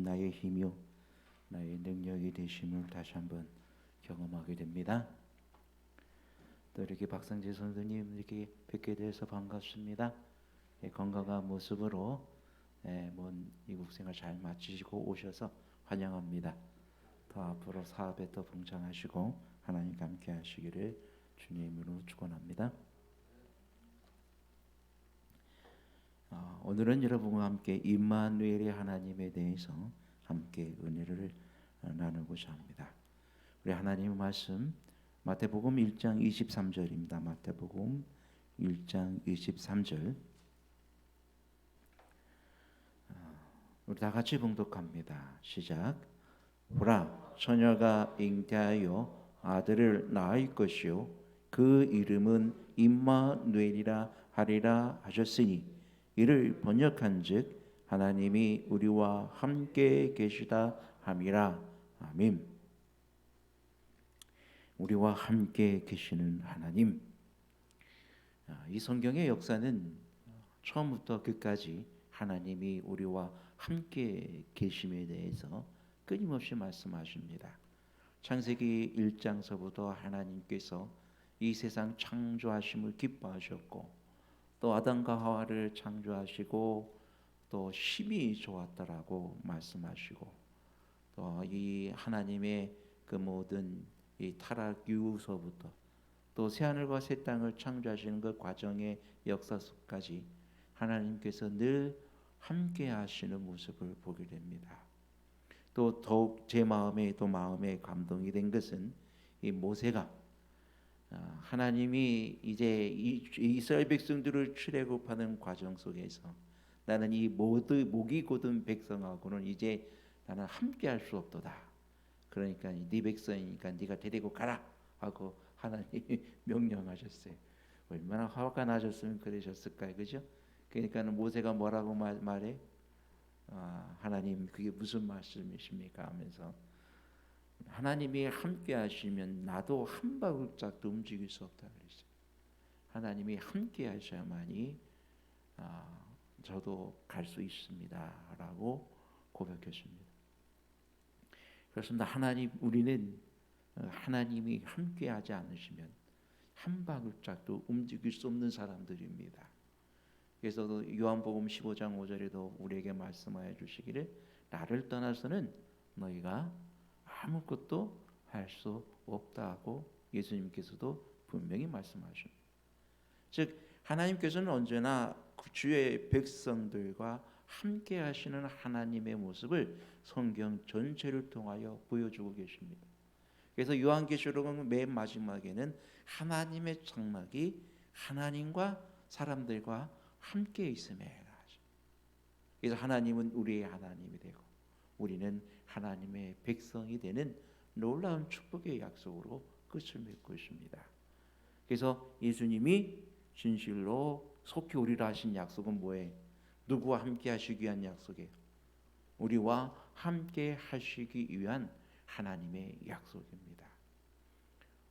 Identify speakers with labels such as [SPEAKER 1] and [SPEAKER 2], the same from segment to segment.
[SPEAKER 1] 나의 힘이요 나의 능력이 되심을 다시 한번 경험하게 됩니다. 또 이렇게 박상재 선생님 이렇게 뵙게 돼서 반갑습니다. 건강한 모습으로 먼 이국 생활 잘 마치시고 오셔서 환영합니다. 더 앞으로 사업에 더 봉창하시고 하나님과 함께 하시기를 주님으로 축원합니다. 오늘은 여러분과 함께 임마누엘의 하나님에 대해서 함께 은혜를 나누고자 합니다. 우리 하나님의 말씀 마태복음 1장 23절입니다. 마태복음 1장 23절 우리 다 같이 봉독합니다. 시작. 보라, 처녀가 잉태하여 아들을 낳을 것이요 그 이름은 임마누엘이라 하리라 하셨으니 이를 번역한즉 하나님이 우리와 함께 계시다 함이라. 아멘. 우리와 함께 계시는 하나님. 이 성경의 역사는 처음부터 끝까지 하나님이 우리와 함께 계심에 대해서 끊임없이 말씀하십니다. 창세기 1장서부터 하나님께서 이 세상 창조하심을 기뻐하셨고 또 아담과 하와를 창조하시고 또 심히 좋았다라고 말씀하시고 또 이 하나님의 그 모든 이 타락 이후서부터 또 새하늘과 새 땅을 창조하시는 그 과정의 역사 속까지 하나님께서 늘 함께 하시는 모습을 보게 됩니다. 또 더욱 제 마음에 감동이 된 것은 이 모세가 하나님이 이제 이스라엘 백성들을 출애굽하는 과정 속에서 나는 이 목이 곧은 백성하고는 이제 나는 함께할 수 없도다. 그러니까 네 백성이니까 네가 데리고 가라 하고 하나님이 명령하셨어요. 얼마나 화가 나셨으면 그러셨을까요, 그죠? 그러니까 모세가 뭐라고 말해? 하나님 그게 무슨 말씀이십니까? 하면서 하나님이 함께 하시면 나도 한 발짝도 움직일 수 없다 그랬어요. 하나님이 함께 하셔야만이 저도 갈 수 있습니다 라고 고백했습니다. 그렇습니다. 우리는 하나님이 함께 하지 않으시면 한 발짝도 움직일 수 없는 사람들입니다. 그래서 요한복음 15장 5절에도 우리에게 말씀하여 주시기를 나를 떠나서는 너희가 아무것도 할 수 없다고 예수님께서도 분명히 말씀하십니다. 즉 하나님께서는 언제나 주의 백성들과 함께 하시는 하나님의 모습을 성경 전체를 통하여 보여주고 계십니다. 그래서 요한계시록은 맨 마지막에는 하나님의 장막이 하나님과 사람들과 함께 있음에 그래서 하나님은 우리의 하나님이 되고 우리는 하나님의 백성이 되는 놀라운 축복의 약속으로 끝을 맺고 있습니다. 그래서 예수님이 진실로 속히 오리라 하신 약속은 뭐예요? 누구와 함께 하시기 위한 약속이에요? 우리와 함께 하시기 위한 하나님의 약속입니다.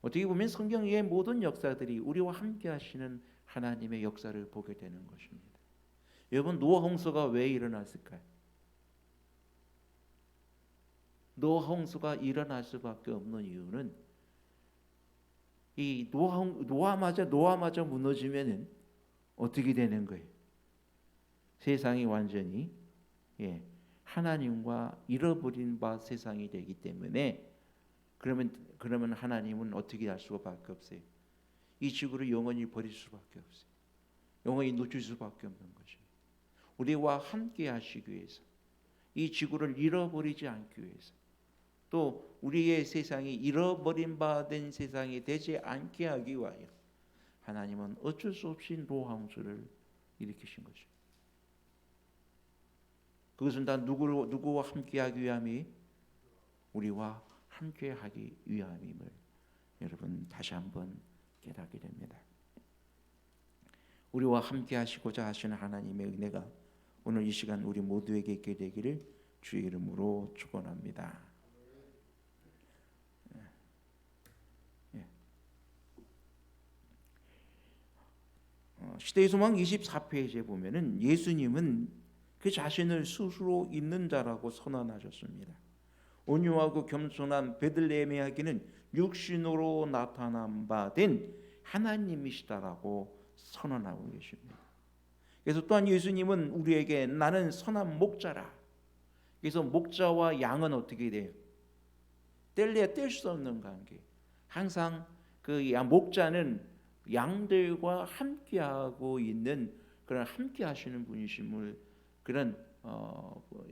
[SPEAKER 1] 어떻게 보면 성경의 모든 역사들이 우리와 함께 하시는 하나님의 역사를 보게 되는 것입니다. 여러분 노아 홍수가 왜 일어났을까요? 노아 홍수가 일어날 수밖에 없는 이유는 이 노아마저 무너지면은 어떻게 되는 거예요? 세상이 완전히 하나님과 잃어버린 바 세상이 되기 때문에 그러면 하나님은 어떻게 할 수밖에 없어요? 이 지구를 영원히 버릴 수밖에 없어요. 영원히 놓칠 수밖에 없는 것입니다. 우리와 함께 하시기 위해서 이 지구를 잃어버리지 않기 위해서 또 우리의 세상이 잃어버린 바 된 세상이 되지 않게 하기 위하여 하나님은 어쩔 수 없이 노아 홍수를 일으키신 것입니다. 그것은 다 누구와 함께하기 위함이 우리와 함께하기 위함임을 여러분 다시 한번 깨닫게 됩니다. 우리와 함께하시고자 하시는 하나님의 은혜가 오늘 이 시간 우리 모두에게 있게 되기를 주의 이름으로 축원합니다. 시대의 소망 24페이지에 보면은 예수님은 그 자신을 스스로 있는 자라고 선언하셨습니다. 온유하고 겸손한 베들레헴에게는 육신으로 나타난 바 된 하나님이시다라고 선언하고 계십니다. 그래서 또한 예수님은 우리에게 나는 선한 목자라. 그래서 목자와 양은 어떻게 돼요? 뗄래야 뗄 수 없는 관계. 항상 그 목자는 양들과 함께하고 있는 그런 함께하시는 분이심을 그런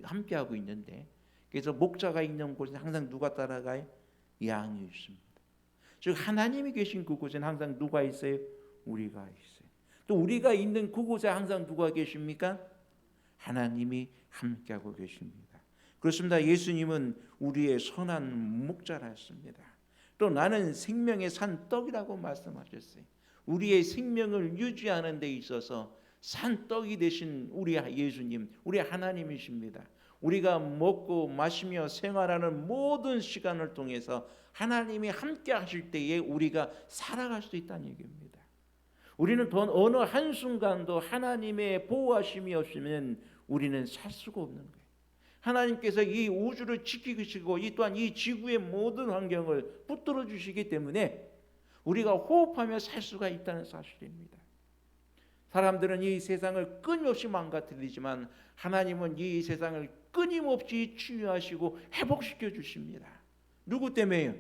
[SPEAKER 1] 함께하고 있는데, 그래서 목자가 있는 곳에 항상 누가 따라가요? 양이 있습니다. 즉 하나님이 계신 그곳에는 항상 누가 있어요? 우리가 있어요. 또 우리가 있는 그곳에 항상 누가 계십니까? 하나님이 함께하고 계십니다. 그렇습니다. 예수님은 우리의 선한 목자라셨습니다. 또 나는 생명의 산 떡이라고 말씀하셨어요. 우리의 생명을 유지하는 데 있어서 산 떡이 되신 우리 예수님, 우리 하나님이십니다. 우리가 먹고 마시며 생활하는 모든 시간을 통해서 하나님이 함께 하실 때에 우리가 살아갈 수 있다는 얘기입니다. 우리는 어느 한순간도 하나님의 보호하심이 없으면 우리는 살 수가 없는 거예요. 하나님께서 이 우주를 지키시고 또한 이 지구의 모든 환경을 붙들어 주시기 때문에 우리가 호흡하며 살 수가 있다는 사실입니다. 사람들은 이 세상을 끊임없이 망가뜨리지만 하나님은 이 세상을 끊임없이 치유하시고 회복시켜 주십니다. 누구 때문에요?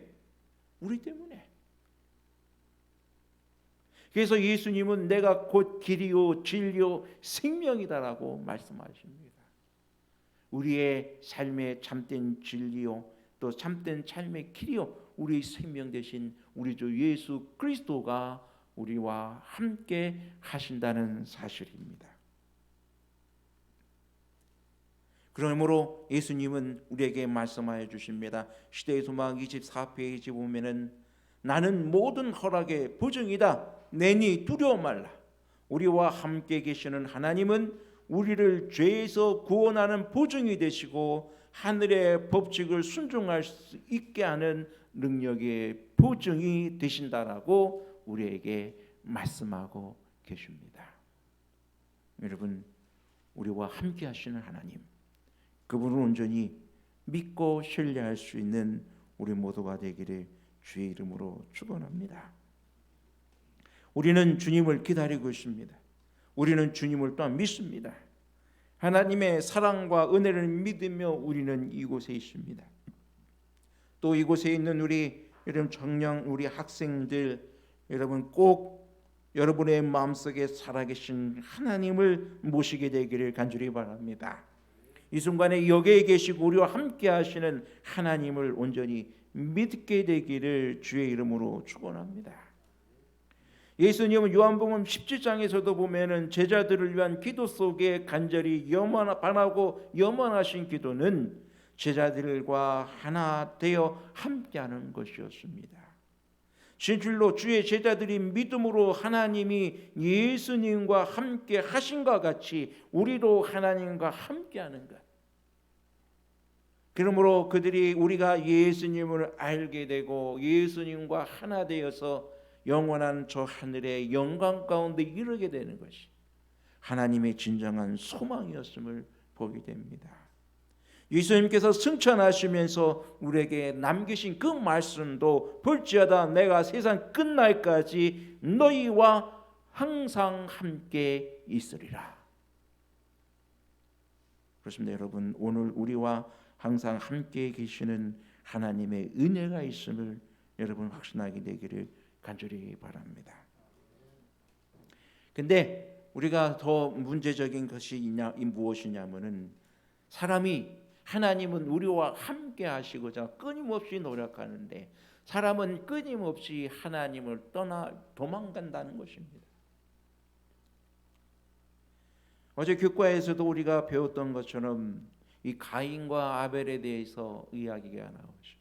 [SPEAKER 1] 우리 때문에. 그래서 예수님은 내가 곧 길이요 진리요 생명이다라고 말씀하십니다. 우리의 삶의 참된 진리요 또 참된 삶의 길이요 우리 생명 되신 우리 주 예수 그리스도가 우리와 함께 하신다는 사실입니다. 그러므로 예수님은 우리에게 말씀하여 주십니다. 시대의 소망 24페이지 보면은 나는 모든 허락의 보증이다. 내니 두려워 말라. 우리와 함께 계시는 하나님은 우리를 죄에서 구원하는 보증이 되시고 하늘의 법칙을 순종할 수 있게 하는 능력의 보증이 되신다라고 우리에게 말씀하고 계십니다. 여러분, 우리와 함께 하시는 하나님, 그분을 온전히 믿고 신뢰할 수 있는 우리 모두가 되기를 주의 이름으로 축원합니다. 우리는 주님을 기다리고 있습니다. 우리는 주님을 또한 믿습니다. 하나님의 사랑과 은혜를 믿으며 우리는 이곳에 있습니다. 또 이곳에 있는 우리 여러분 청년, 우리 학생들, 여러분 꼭 여러분의 마음속에 살아계신 하나님을 모시게 되기를 간절히 바랍니다. 이 순간에 여기에 계시고 우리와 함께 하시는 하나님을 온전히 믿게 되기를 주의 이름으로 축원합니다. 예수님은 요한복음 17장에서도 보면은 제자들을 위한 기도 속에 간절히 바라고 염원하신 기도는 제자들과 하나 되어 함께하는 것이었습니다. 진실로 주의 제자들이 믿음으로 하나님이 예수님과 함께 하신과 같이 우리도 하나님과 함께하는 것. 그러므로 그들이 우리가 예수님을 알게 되고 예수님과 하나 되어서 영원한 저 하늘의 영광 가운데 이르게 되는 것이 하나님의 진정한 소망이었음을 보게 됩니다. 예수님께서 승천하시면서 우리에게 남기신 그 말씀도 볼지어다 내가 세상 끝날까지 너희와 항상 함께 있으리라. 그렇습니다. 여러분, 오늘 우리와 항상 함께 계시는 하나님의 은혜가 있음을 여러분 확신하게 되기를 간절히 바랍니다. 근데 우리가 더 문제적인 것이 무엇이냐면은 사람이 하나님은 우리와 함께 하시고자 끊임없이 노력하는데 사람은 끊임없이 하나님을 떠나 도망간다는 것입니다. 어제 교과에서도 우리가 배웠던 것처럼 이 가인과 아벨에 대해서 이야기가 나오죠.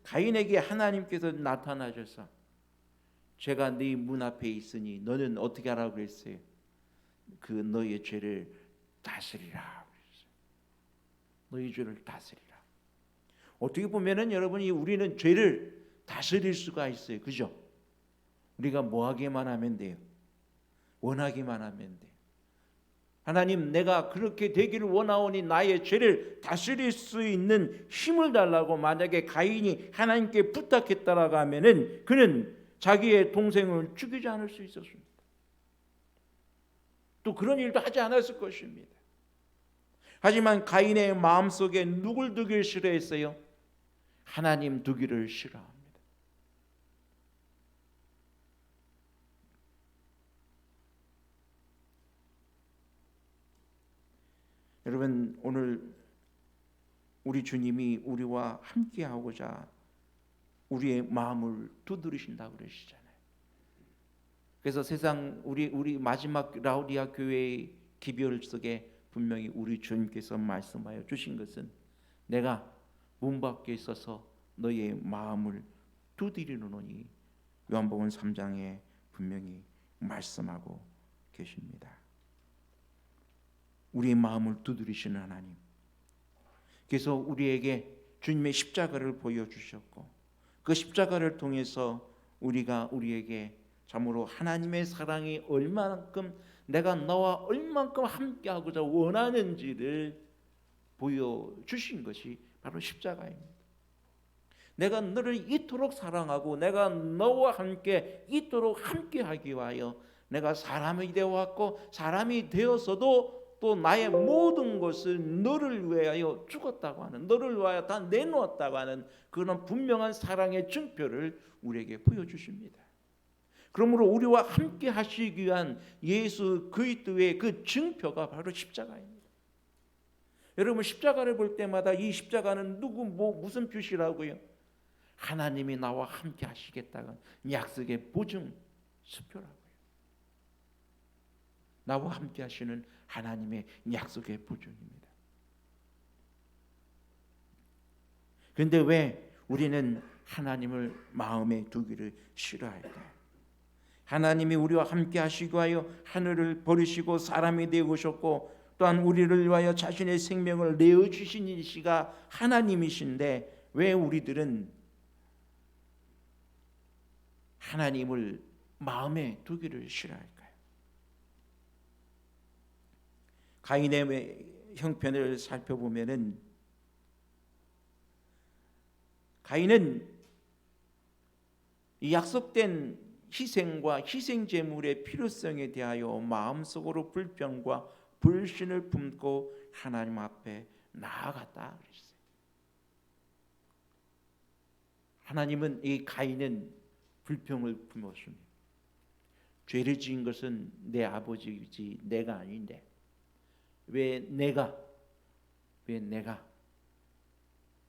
[SPEAKER 1] 가인에게 하나님께서 나타나셔서 제가 네 문 앞에 있으니 너는 어떻게 하라고 그랬어요? 그 너의 죄를 다스리라. 너희 죄를 다스리라. 어떻게 보면은 여러분이 우리는 죄를 다스릴 수가 있어요. 그죠? 우리가 뭐 하기만 하면 돼요. 원하기만 하면 돼요. 하나님, 내가 그렇게 되기를 원하오니 나의 죄를 다스릴 수 있는 힘을 달라고 만약에 가인이 하나님께 부탁했다라고 하면은 그는 자기의 동생을 죽이지 않을 수 있었습니다. 또 그런 일도 하지 않았을 것입니다. 하지만 가인의 마음속에 누굴 두기를 싫어했어요? 하나님 두기를 싫어합니다. 여러분, 오늘 우리 주님이 우리와 함께 하고자 우리의 마음을 두드리신다고 그러시잖아요. 그래서 세상 우리 마지막 라우디아 교회의 기별 속에 분명히 우리 주님께서 말씀하여 주신 것은 내가 문 밖에 있어서 너의 마음을 두드리노니 요한복음 3장에 분명히 말씀하고 계십니다. 우리의 마음을 두드리시는 하나님, 그래서 우리에게 주님의 십자가를 보여주셨고 그 십자가를 통해서 우리가 우리에게 참으로 하나님의 사랑이 얼마만큼 내가 너와 얼마만큼 함께하고자 원하는지를 보여주신 것이 바로 십자가입니다. 내가 너를 이토록 사랑하고 내가 너와 함께 이토록 함께하기 위하여 내가 사람이 되어왔고 사람이 되어서도 또 나의 모든 것을 너를 위하여 죽었다고 하는, 너를 위하여 다 내놓았다고 하는 그런 분명한 사랑의 증표를 우리에게 보여주십니다. 그러므로 우리와 함께 하시기 위한 예수 그리스도의 그 증표가 바로 십자가입니다. 여러분, 십자가를 볼 때마다 이 십자가는 무슨 표시라고요? 하나님이 나와 함께 하시겠다는 약속의 보증 수표라고요. 나와 함께 하시는 하나님의 약속의 보증입니다. 그런데 왜 우리는 하나님을 마음에 두기를 싫어할까요? 하나님이 우리와 함께 하시기 위하여 하늘을 버리시고 사람이 되어 오셨고 또한 우리를 위하여 자신의 생명을 내어주신 이시가 하나님이신데 왜 우리들은 하나님을 마음에 두기를 싫어할까요? 가인의 형편을 살펴보면은 가인은 이 약속된 희생과 희생 제물의 필요성에 대하여 마음속으로 불평과 불신을 품고 하나님 앞에 나아갔다 그랬어요. 하나님은 이 가인은 불평을 품었습니다. 죄를 지은 것은 내 아버지이지 내가 아닌데 왜 내가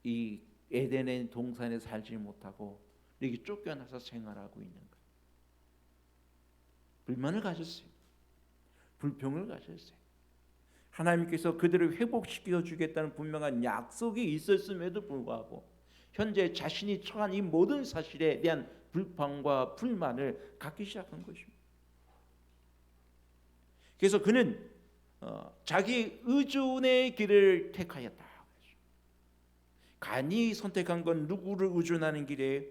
[SPEAKER 1] 이 에덴의 동산에 살지 못하고 여기 쫓겨나서 생활하고 있는가? 불만을 가졌어요. 불평을 가졌어요. 하나님께서 그들을 회복시켜 주겠다는 분명한 약속이 있었음에도 불구하고 현재 자신이 처한 이 모든 사실에 대한 불평과 불만을 갖기 시작한 것입니다. 그래서 그는 자기 의존의 길을 택하였다. 간이 선택한 건 누구를 의존하는 길이에요?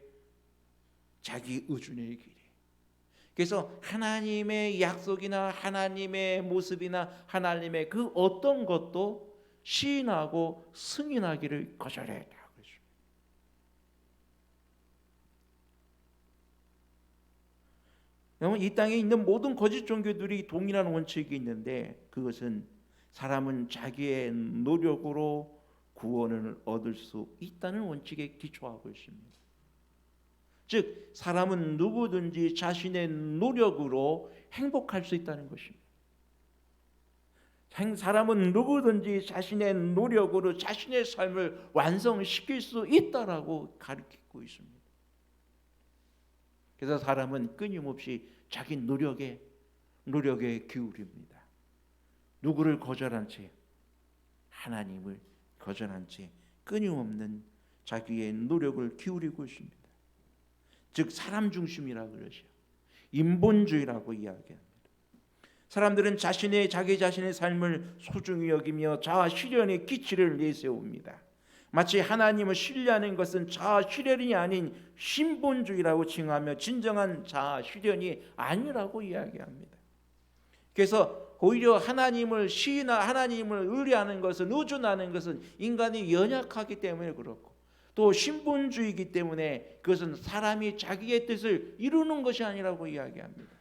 [SPEAKER 1] 자기 의존의 길이에요. 그래서 하나님의 약속이나 하나님의 모습이나 하나님의 그 어떤 것도 시인하고 승인하기를 거절했다. 여러분, 이 땅에 있는 모든 거짓 종교들이 동일한 원칙이 있는데 그것은 사람은 자기의 노력으로 구원을 얻을 수 있다는 원칙에 기초하고 있습니다. 즉 사람은 누구든지 자신의 노력으로 행복할 수 있다는 것입니다. 사람은 누구든지 자신의 노력으로 자신의 삶을 완성시킬 수 있다라고 가르치고 있습니다. 그래서 사람은 끊임없이 자기 노력에 기울입니다. 누구를 거절한 채 하나님을 거절한 채 끊임없는 자기의 노력을 기울이고 있습니다. 즉 사람 중심이라고 그러죠. 인본주의라고 이야기합니다. 사람들은 자기 자신의 삶을 소중히 여기며 자아 실현의 기치를 내세웁니다. 마치 하나님을 신뢰하는 것은 자아 실현이 아닌 신본주의라고 칭하며 진정한 자아 실현이 아니라고 이야기합니다. 그래서 오히려 하나님을 하나님을 의뢰하는 것은, 의존하는 것은 인간이 연약하기 때문에 그렇고, 또 신분주의이기 때문에 그것은 사람이 자기의 뜻을 이루는 것이 아니라고 이야기합니다.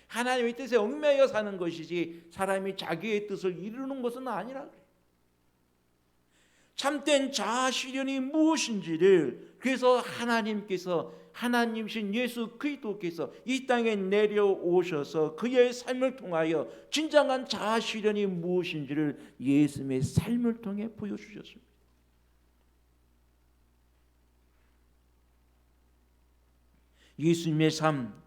[SPEAKER 1] 하나님의 뜻에 얽매여 사는 것이지 사람이 자기의 뜻을 이루는 것은 아니라 그래요. 참된 자아 실현이 무엇인지를, 그래서 하나님이신 예수 그리스도께서 이 땅에 내려오셔서 그의 삶을 통하여 진정한 자아 실현이 무엇인지를 예수님의 삶을 통해 보여주셨습니다. 예수님의 삶,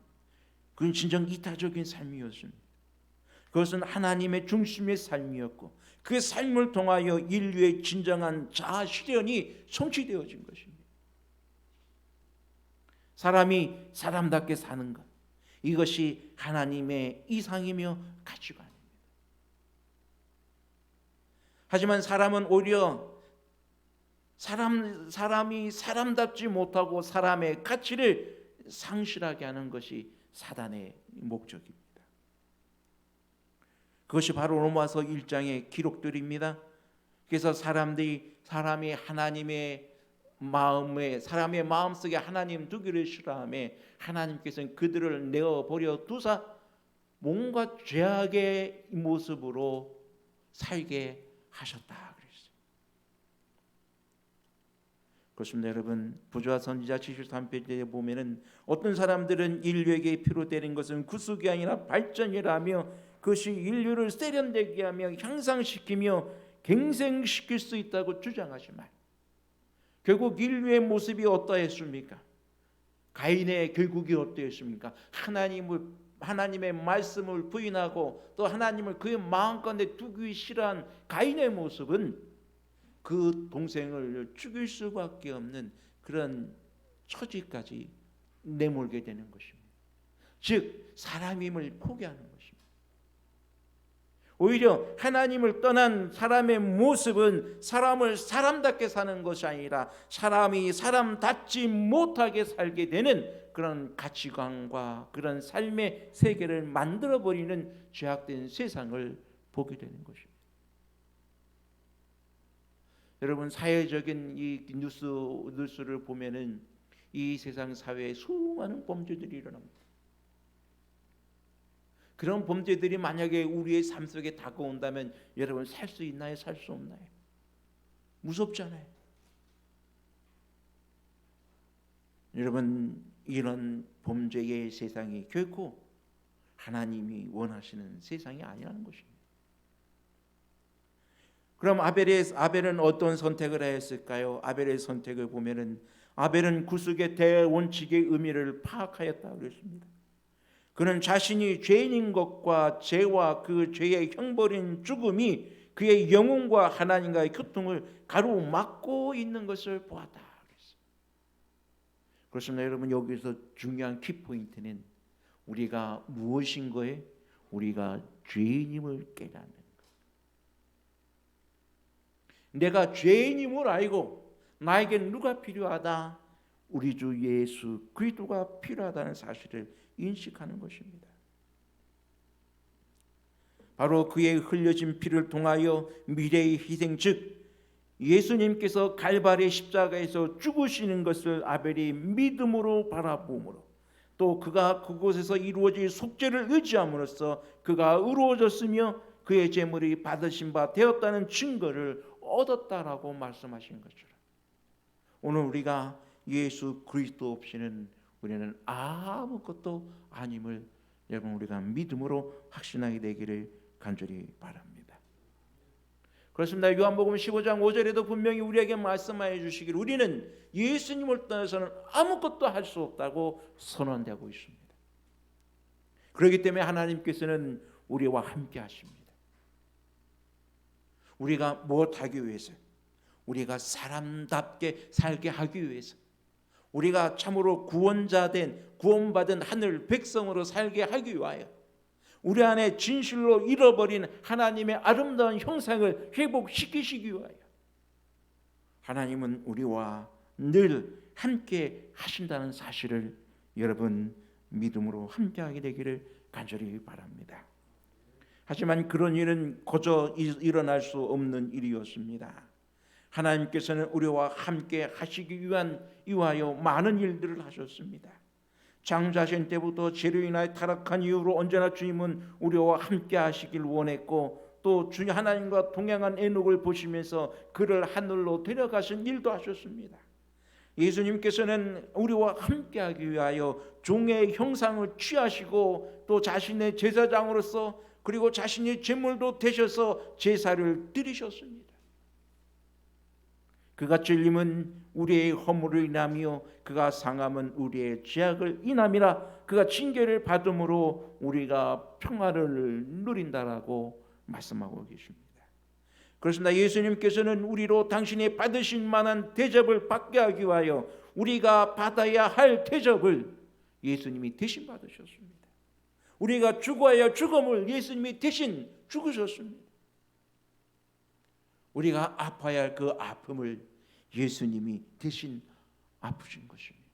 [SPEAKER 1] 그건 진정 이타적인 삶이었습니다. 그것은 하나님의 중심의 삶이었고, 그 삶을 통하여 인류의 진정한 자아 실현이 성취되어진 것입니다. 사람이 사람답게 사는 것, 이것이 하나님의 이상이며 가치관입니다. 하지만 사람은 오히려 사람이 사람답지 못하고 사람의 가치를 상실하게 하는 것이 사단의 목적입니다. 그것이 바로 로마서 1장의 기록들입니다. 그래서 사람이 하나님의 사람의 마음속에 하나님 두기를 싫어하며 하나님께서는 그들을 내어버려 두사 뭔가 죄악의 모습으로 살게 하셨다 그랬어요. 그렇습니다. 여러분, 부조와 선지자 73페이지에 보면은 어떤 사람들은 인류에게 필요되는 것은 구속이 아니라 발전이라며, 그것이 인류를 세련되게 하며 향상시키며 갱생시킬 수 있다고 주장하지만, 결국 인류의 모습이 어떠했습니까? 가인의 결국이 어떠했습니까? 하나님의 말씀을 부인하고 또 하나님을 그의 마음가운데 두기 싫어한 가인의 모습은 그 동생을 죽일 수밖에 없는 그런 처지까지 내몰게 되는 것입니다. 즉 사람임을 포기하는 것입니다. 오히려 하나님을 떠난 사람의 모습은 사람을 사람답게 사는 것이 아니라 사람이 사람답지 못하게 살게 되는 그런 가치관과 그런 삶의 세계를 만들어버리는 죄악된 세상을 보게 되는 것입니다. 여러분, 사회적인 이 뉴스를 보면은 이 세상 사회에 수많은 범죄들이 일어납니다. 그런 범죄들이 만약에 우리의 삶 속에 다가온다면 여러분, 살 수 있나요? 살 수 없나요? 무섭잖아요. 여러분, 이런 범죄의 세상이 결코 하나님이 원하시는 세상이 아니라는 것입니다. 그럼 아벨은 어떤 선택을 했을까요? 아벨의 선택을 보면은 아벨은 구속의 대원칙의 의미를 파악하였다고 그랬습니다. 그는 자신이 죄인인 것과 죄와 그 죄의 형벌인 죽음이 그의 영혼과 하나님과의 교통을 가로막고 있는 것을 보았다 그랬어요. 그렇습니다. 여러분, 여기서 중요한 키포인트는 우리가 무엇인 거에 우리가 죄인임을 깨닫는 것. 내가 죄인임을 알고 나에게 누가 필요하다? 우리 주 예수 그리스도가 필요하다는 사실을 인식하는 것입니다. 바로 그의 흘려진 피를 통하여 미래의 희생, 즉 예수님께서 갈바리 십자가에서 죽으시는 것을 아벨이 믿음으로 바라보므로, 또 그가 그곳에서 이루어질 속죄를 의지함으로써 그가 의로워졌으며 그의 제물이 받으신 바 되었다는 증거를 얻었다라고 말씀하신 것처럼, 오늘 우리가 예수 그리스도 없이는 우리는 아무것도 아님을 여러분, 우리가 믿음으로 확신하게 되기를 간절히 바랍니다. 그렇습니다. 요한복음 15장 5절에도 분명히 우리에게 말씀하여 주시기를 우리는 예수님을 떠나서는 아무것도 할 수 없다고 선언되고 있습니다. 그렇기 때문에 하나님께서는 우리와 함께 하십니다. 우리가 무엇하기 위해서? 우리가 사람답게 살게 하기 위해서, 우리가 참으로 구원받은 하늘 백성으로 살게 하기 위하여, 우리 안에 진실로 잃어버린 하나님의 아름다운 형상을 회복시키시기 위하여 하나님은 우리와 늘 함께 하신다는 사실을 여러분 믿음으로 함께하게 되기를 간절히 바랍니다. 하지만 그런 일은 거저 일어날 수 없는 일이었습니다. 하나님께서는 우리와 함께 하시기 위하여 많은 일들을 하셨습니다. 창자신 때부터 죄로 인하여 타락한 이후로 언제나 주님은 우리와 함께 하시길 원했고, 또 주 하나님과 동행한 에녹을 보시면서 그를 하늘로 데려가신 일도 하셨습니다. 예수님께서는 우리와 함께하기 위하여 종의 형상을 취하시고 또 자신의 제사장으로서 그리고 자신의 제물도 되셔서 제사를 드리셨습니다. 그가 찔림은 우리의 허물을 인하며 그가 상함은 우리의 죄악을 인함이라. 그가 징계를 받음으로 우리가 평화를 누린다라고 말씀하고 계십니다. 그렇습니다. 예수님께서는 우리로 당신이 받으신 만한 대접을 받게 하기 위하여 우리가 받아야 할 대접을 예수님이 대신 받으셨습니다. 우리가 죽어야 할 죽음을 예수님이 대신 죽으셨습니다. 우리가 아파야 할 그 아픔을 예수님이 대신 아프신 것입니다.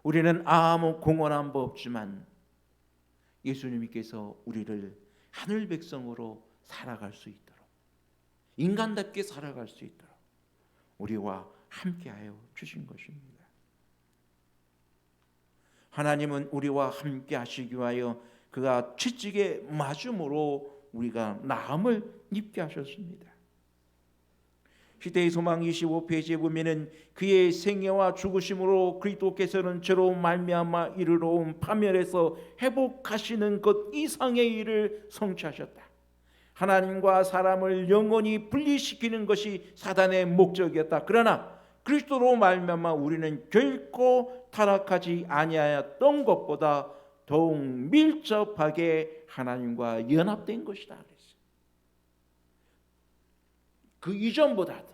[SPEAKER 1] 우리는 아무 공헌한 법 없지만 예수님께서 우리를 하늘 백성으로 살아갈 수 있도록, 인간답게 살아갈 수 있도록 우리와 함께하여 주신 것입니다. 하나님은 우리와 함께 하시기 위하여 그가 채찍에 맞음으로 우리가 나음을 입게 하셨습니다. 시대의 소망 25페이지에 보면은 그의 생애와 죽으심으로 그리스도께서는 죄로 말미암아 이르러 온 파멸에서 회복하시는 것 이상의 일을 성취하셨다. 하나님과 사람을 영원히 분리시키는 것이 사단의 목적이었다. 그러나 그리스도로 말미암아 우리는 결코 타락하지 아니하였던 것보다 더욱 밀접하게 하나님과 연합된 것이다. 그 이전보다도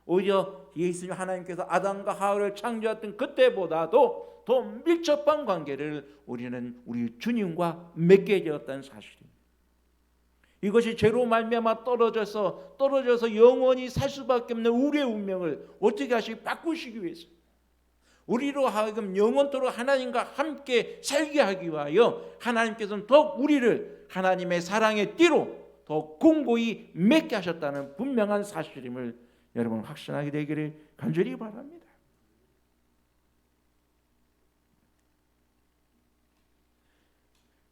[SPEAKER 1] 오히려 예수님 하나님께서 아담과 하와를 창조했던 그때보다도 더 밀접한 관계를 우리는 우리 주님과 맺게 되었다는 사실입니다. 이것이 죄로 말미암아 떨어져서 영원히 살 수밖에 없는 우리의 운명을 어떻게 바꾸시기 위해서 우리로 하여금 영원토록 하나님과 함께 살게 하기 위하여 하나님께서는 더욱 우리를 하나님의 사랑의 띠로 더 공고히 맺게 하셨다는 분명한 사실임을 여러분 확신하게 되기를 간절히 바랍니다.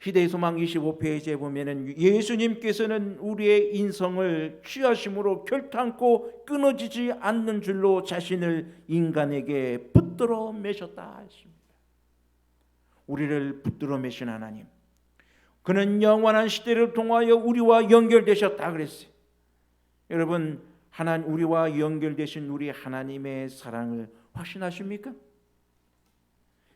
[SPEAKER 1] 시대의 소망 25페이지에 보면은 예수님께서는 우리의 인성을 취하심으로 결탄코 끊어지지 않는 줄로 자신을 인간에게 붙들어 매셨다 했습니다. 우리를 붙들어 매신 하나님, 그는 영원한 시대를 통하여 우리와 연결되셨다 그랬어요. 여러분, 우리와 연결되신 우리 하나님의 사랑을 확신하십니까?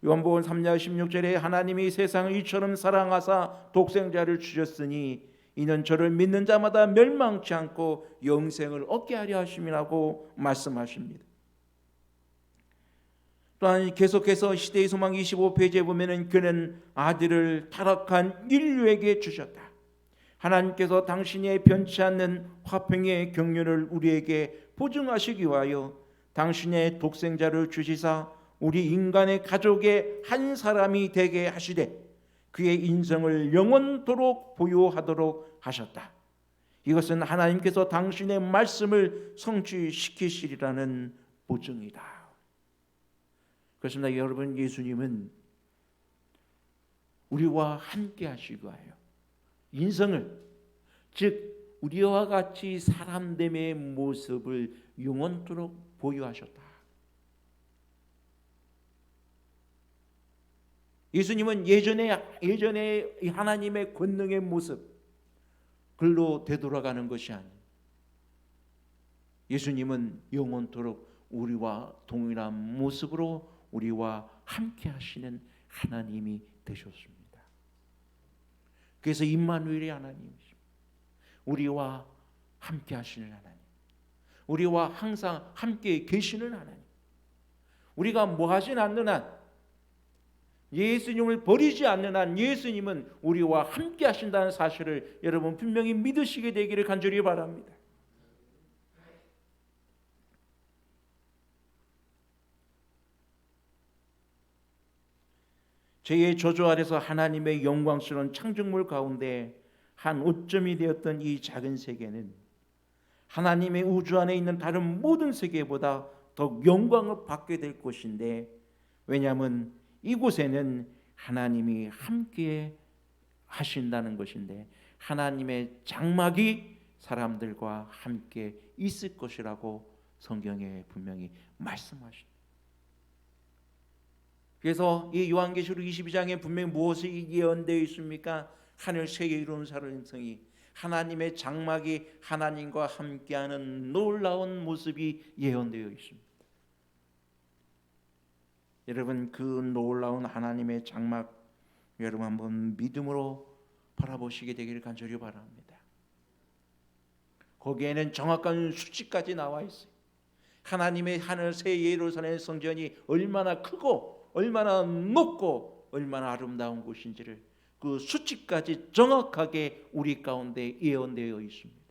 [SPEAKER 1] 요한복음 3장 16절에 하나님이 세상을 이처럼 사랑하사 독생자를 주셨으니 이는 저를 믿는 자마다 멸망치 않고 영생을 얻게 하려 하심이라고 말씀하십니다. 또한 계속해서 시대의 소망 25페이지에 보면은 그는 아들을 타락한 인류에게 주셨다. 하나님께서 당신의 변치 않는 화평의 경륜을 우리에게 보증하시기 위하여 당신의 독생자를 주시사 우리 인간의 가족의 한 사람이 되게 하시되 그의 인성을 영원토록 보유하도록 하셨다. 이것은 하나님께서 당신의 말씀을 성취시키시리라는 보증이다. 그렇습니다. 여러분, 예수님은 우리와 함께 하시고 하여 인성을, 즉 우리와 같이 사람됨의 모습을 영원토록 보유하셨다. 예수님은 예전에 하나님의 권능의 모습 글로 되돌아가는 것이 아니에요. 예수님은 영원토록 우리와 동일한 모습으로 우리와 함께 하시는 하나님이 되셨습니다. 그래서 임마누엘의 하나님이십니다. 우리와 함께 하시는 하나님, 우리와 항상 함께 계시는 하나님, 우리가 뭐 하진 않는 한, 예수님을 버리지 않는 한 예수님은 우리와 함께 하신다는 사실을 여러분 분명히 믿으시게 되기를 간절히 바랍니다. 죄의 저주 아래서 하나님의 영광스러운 창조물 가운데 한 오점이 되었던 이 작은 세계는 하나님의 우주 안에 있는 다른 모든 세계보다 더 영광을 받게 될 것인데, 왜냐하면 이곳에는 하나님이 함께 하신다는 것인데, 하나님의 장막이 사람들과 함께 있을 것이라고 성경에 분명히 말씀하십니다. 그래서 이 요한계시록 22장에 분명히 무엇이 예언되어 있습니까? 하늘 세계 이루는 사람성이 하나님의 장막이 하나님과 함께하는 놀라운 모습이 예언되어 있습니다. 여러분, 그 놀라운 하나님의 장막 여러분 한번 믿음으로 바라보시게 되기를 간절히 바랍니다. 거기에는 정확한 수치까지 나와 있어요. 하나님의 하늘 새 예루살렘 성전이 얼마나 크고 얼마나 높고 얼마나 아름다운 곳인지를 그 수치까지 정확하게 우리 가운데 예언되어 있습니다.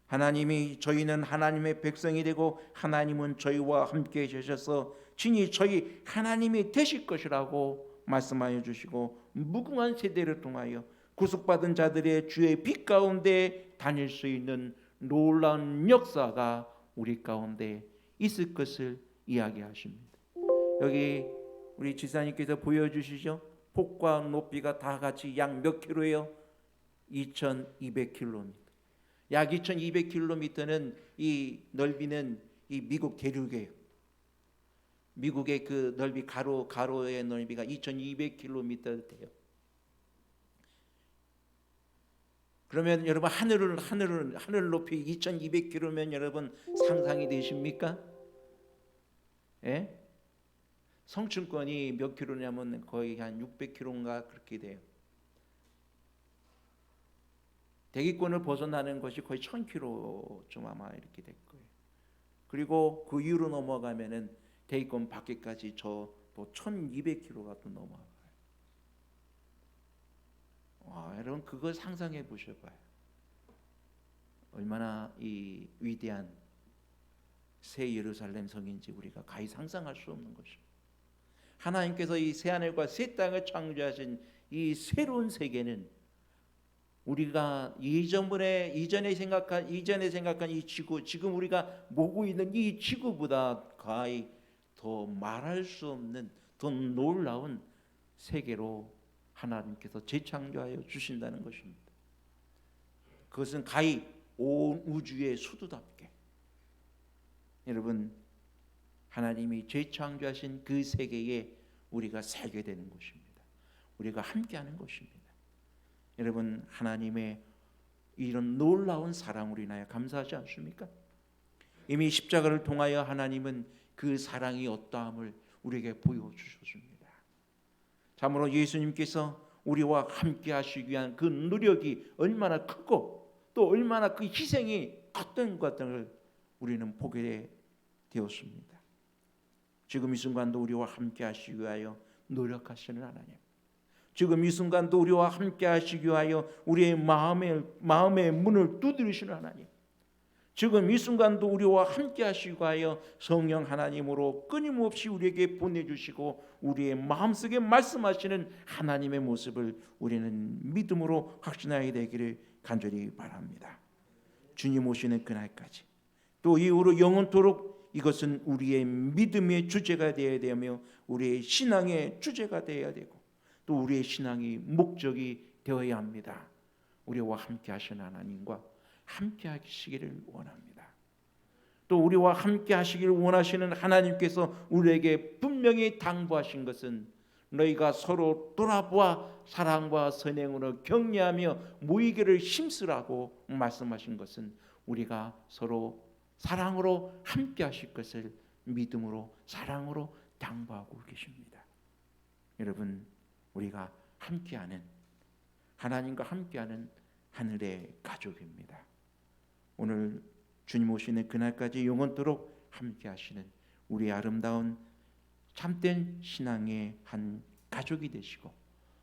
[SPEAKER 1] 하나님이 저희는 하나님의 백성이 되고 하나님은 저희와 함께 계셔서 친히 저희 하나님이 되실 것이라고 말씀하여 주시고, 무궁한 세대를 통하여 구속받은 자들의 주의 빛 가운데 다닐 수 있는 놀라운 역사가 우리 가운데 있을 것을 이야기하십니다. 여기 우리 지사님께서 보여주시죠. 폭과 높이가 다 같이 약 몇 킬로예요? 2200km. 약 2200km는 이 넓이는 이 미국 대륙이에요. 미국의 그 넓이 가로의 넓이가 2200km 돼요. 그러면 여러분 하늘 높이 2200km면 여러분 상상이 되십니까? 예? 성층권이 몇 킬로냐면 거의 한 600km인가 그렇게 돼요. 대기권을 벗어나는 것이 거의 1000km 아마 이렇게 될 거예요. 그리고 그 이후로 넘어가면은 대기권 밖에까지 또 1200km가 또 넘어가요. 와, 여러분 그걸 상상해 보셔봐요. 얼마나 이 위대한 새 예루살렘 성인지 우리가 가히 상상할 수 없는 것입니다. 하나님께서 이 새하늘과 새 땅을 창조하신 이 새로운 세계는 우리가 이전에 생각한 이 지구, 지금 우리가 보고 있는 이 지구보다 가히 더 말할 수 없는 더 놀라운 세계로 하나님께서 재창조하여 주신다는 것입니다. 그것은 가히 온 우주의 수도답게 여러분 하나님이 재창조하신 그 세계에 우리가 살게 되는 것입니다. 우리가 함께하는 것입니다. 여러분 하나님의 이런 놀라운 사랑으로 인하여 감사하지 않습니까? 이미 십자가를 통하여 하나님은 그 사랑이 어떠함을 우리에게 보여주셨습니다. 참으로 예수님께서 우리와 함께 하시기 위한 그 노력이 얼마나 크고 또 얼마나 그 희생이 컸던 것들을 우리는 보게 되었습니다. 지금 이 순간도 우리와 함께 하시기 위하여 노력하시는 하나님, 지금 이 순간도 우리와 함께 하시기 위하여 우리의 마음의 문을 두드리시는 하나님, 지금 이 순간도 우리와 함께 하시기 위하여 성령 하나님으로 끊임없이 우리에게 보내주시고 우리의 마음속에 말씀하시는 하나님의 모습을 우리는 믿음으로 확신하게 되기를 간절히 바랍니다. 주님 오시는 그날까지 또 이후로 영원토록 이것은 우리의 믿음의 주제가 되어야 되며 우리의 신앙의 주제가 되어야 되고 또 우리의 신앙이 목적이 되어야 합니다. 우리와 함께 하시는 하나님과 함께 하시기를 원합니다. 또 우리와 함께 하시기를 원하시는 하나님께서 우리에게 분명히 당부하신 것은 너희가 서로 돌아보아 사랑과 선행으로 격려하며 모이기를 힘쓰라고 말씀하신 것은 우리가 서로 사랑으로 함께 하실 것을 믿음으로 사랑으로 당부하고 계십니다. 여러분 우리가 함께하는 하나님과 함께하는 하늘의 가족입니다. 오늘 주님 오시는 그날까지 영원토록 함께하시는 우리 아름다운 참된 신앙의 한 가족이 되시고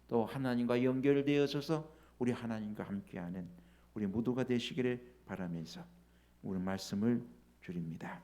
[SPEAKER 1] 또 하나님과 연결되어져서 우리 하나님과 함께하는 우리 모두가 되시기를 바라면서 오늘 말씀을 드립니다.